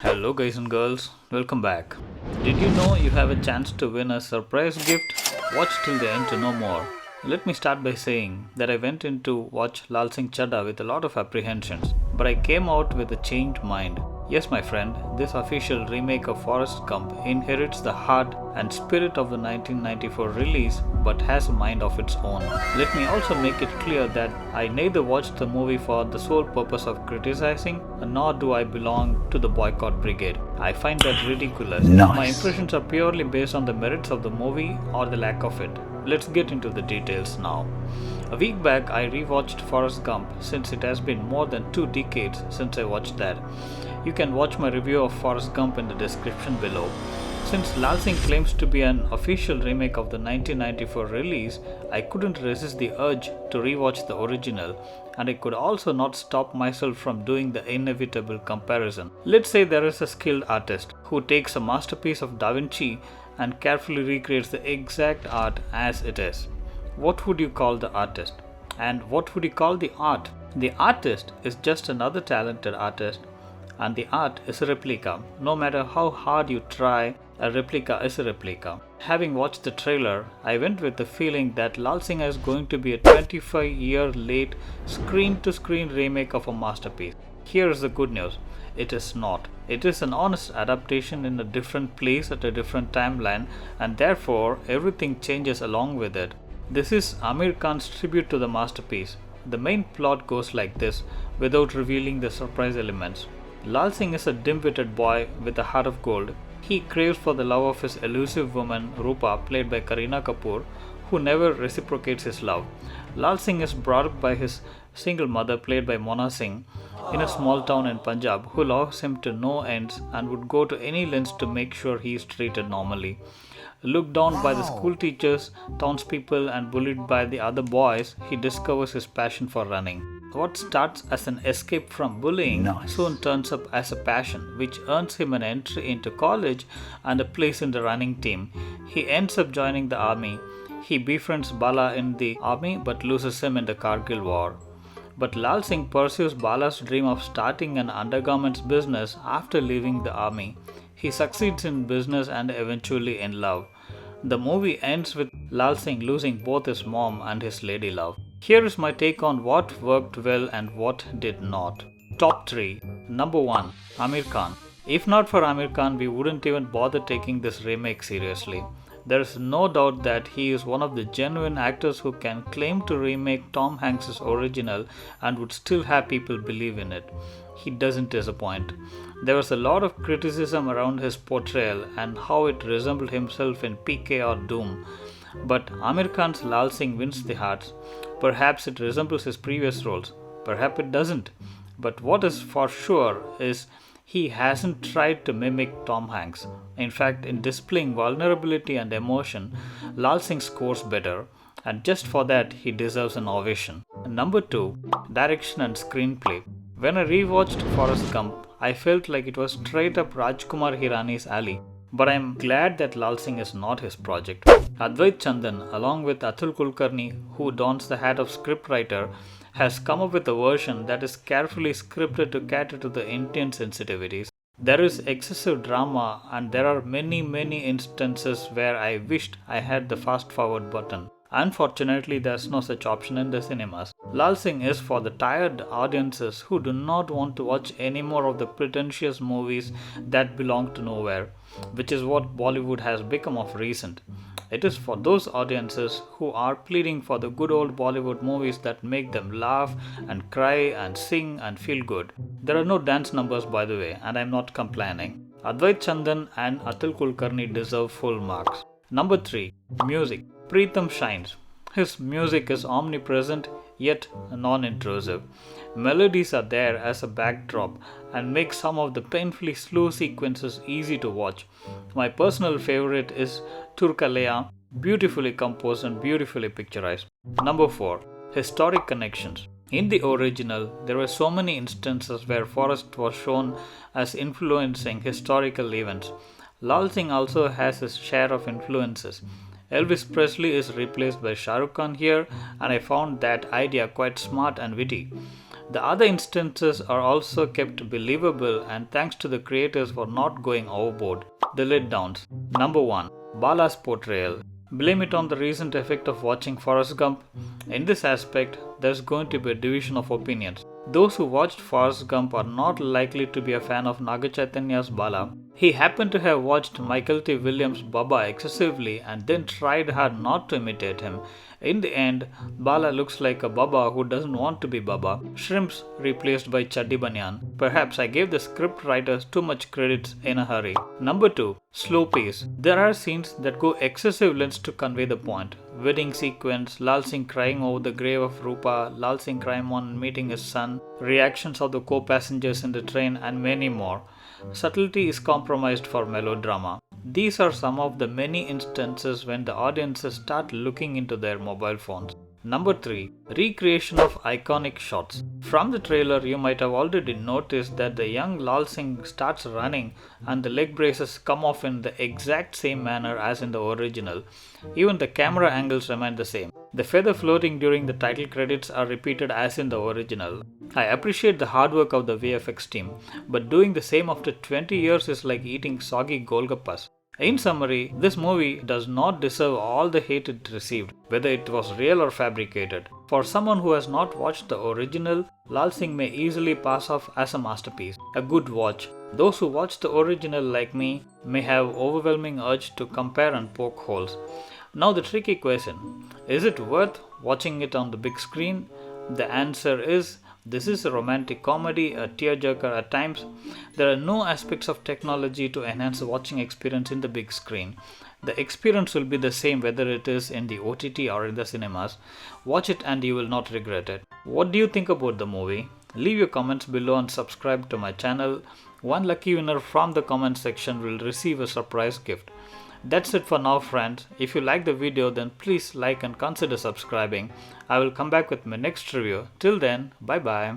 Hello, guys and girls, welcome back. Did you know you have a chance to win a surprise gift? Watch till the end to know more. Let me start by saying that I went in to watch Laal Singh Chaddha with a lot of apprehensions, but I came out with a changed mind. Yes, my friend, this official remake of Forrest Gump inherits the heart and spirit of the 1994 release but has a mind of its own. Let me also make it clear that I neither watched the movie for the sole purpose of criticizing, nor do I belong to the boycott brigade. I find that ridiculous. Nice. My impressions are purely based on the merits of the movie or the lack of it. Let's get into the details now. A week back, I rewatched Forrest Gump since it has been more than 2 decades since I watched that. You can watch my review of Forrest Gump in the description below. Since Laal Singh claims to be an official remake of the 1994 release, I couldn't resist the urge to rewatch the original, and I could also not stop myself from doing the inevitable comparison. Let's say there is a skilled artist who takes a masterpiece of Da Vinci and carefully recreates the exact art as it is. What would you call the artist? And what would you call the art? The artist is just another talented artist, and the art is a replica. No matter how hard you try, a replica is a replica. Having watched the trailer, I went with the feeling that Laal Singh is going to be a 25-year late screen-to-screen remake of a masterpiece. Here is the good news. It is not. It is an honest adaptation in a different place at a different timeline, and therefore everything changes along with it. This is Amir Khan's tribute to the masterpiece. The main plot goes like this, without revealing the surprise elements. Lal Singh is a dim-witted boy with a heart of gold. He craves for the love of his elusive woman Rupa, played by Kareena Kapoor, who never reciprocates his love. Lal Singh is brought up by his single mother, played by Mona Singh, in a small town in Punjab, who loves him to no ends and would go to any lengths to make sure he is treated normally. Looked down by the school teachers, townspeople, and bullied by the other boys, he discovers his passion for running. What starts as an escape from bullying soon turns up as a passion, which earns him an entry into college and a place in the running team. He ends up joining the army. He befriends Bala in the army but loses him in the Kargil war. But Lal Singh pursues Bala's dream of starting an undergarments business after leaving the army. He succeeds in business and eventually in love. The movie ends with Lal Singh losing both his mom and his lady love. Here is my take on what worked well and what did not. Top 3. Number 1. Amir Khan. If not for Amir Khan, we wouldn't even bother taking this remake seriously. There is no doubt that he is one of the genuine actors who can claim to remake Tom Hanks' original and would still have people believe in it. He doesn't disappoint. There was a lot of criticism around his portrayal and how it resembled himself in PK or Doom. But Amir Khan's Lal Singh wins the hearts. Perhaps it resembles his previous roles. Perhaps it doesn't. But what is for sure is he hasn't tried to mimic Tom Hanks. In fact, in displaying vulnerability and emotion, Lal Singh scores better, and just for that, he deserves an ovation. Number 2. Direction and screenplay. When I rewatched Forrest Gump, I felt like it was straight up Rajkumar Hirani's alley. But I am glad that Lal Singh is not his project. Advait Chandan, along with Atul Kulkarni, who dons the hat of scriptwriter, has come up with a version that is carefully scripted to cater to the Indian sensitivities. There is excessive drama, and there are many instances where I wished I had the fast forward button. Unfortunately, there's no such option in the cinemas. Lal Singh is for the tired audiences who do not want to watch any more of the pretentious movies that belong to nowhere, which is what Bollywood has become of recent. It is for those audiences who are pleading for the good old Bollywood movies that make them laugh and cry and sing and feel good. There are no dance numbers, by the way, and I'm not complaining. Advait Chandan and Atul Kulkarni deserve full marks. Number 3. Music. Preetham shines. His music is omnipresent yet non-intrusive. Melodies are there as a backdrop and make some of the painfully slow sequences easy to watch. My personal favorite is Turkalea, beautifully composed and beautifully picturized. Number 4. Historic connections. In the original, there were so many instances where Forrest was shown as influencing historical events. Lal Singh also has his share of influences. Elvis Presley is replaced by Shah Rukh Khan here, and I found that idea quite smart and witty. The other instances are also kept believable and thanks to the creators for not going overboard. The letdowns. Number 1. Bala's portrayal. Blame it on the recent effect of watching Forrest Gump. In this aspect, there's going to be a division of opinions. Those who watched Forrest Gump are not likely to be a fan of Naga Chaitanya's Bala. He happened to have watched Michael T. Williams' Baba excessively and then tried hard not to imitate him. In the end, Bala looks like a Baba who doesn't want to be Baba. Shrimps replaced by Chaddi Banyan. Perhaps I gave the script writers too much credit in a hurry. Number 2. Slow pace. There are scenes that go excessive lengths to convey the point. Wedding sequence, Lal Singh crying over the grave of Rupa, Lal Singh crying on meeting his son, reactions of the co-passengers in the train, and many more. Subtlety is compromised for melodrama. These are some of the many instances when the audiences start looking into their mobile phones. Number 3. Recreation of iconic shots. From the trailer, you might have already noticed that the young Lal Singh starts running and the leg braces come off in the exact same manner as in the original. Even the camera angles remain the same. The feather floating during the title credits are repeated as in the original. I appreciate the hard work of the VFX team, but doing the same after 20 years is like eating soggy golgappas. In summary, this movie does not deserve all the hate it received, whether it was real or fabricated. For someone who has not watched the original, Lal Singh may easily pass off as a masterpiece, a good watch. Those who watched the original like me may have overwhelming urge to compare and poke holes. Now the tricky question, is it worth watching it on the big screen? The answer is, this is a romantic comedy, a tearjerker at times. There are no aspects of technology to enhance the watching experience in the big screen. The experience will be the same whether it is in the OTT or in the cinemas. Watch it and you will not regret it. What do you think about the movie? Leave your comments below and subscribe to my channel. One lucky winner from the comment section will receive a surprise gift. That's it for now, friends. If you like the video, then please like and consider subscribing. I will come back with my next review. Till then, bye bye.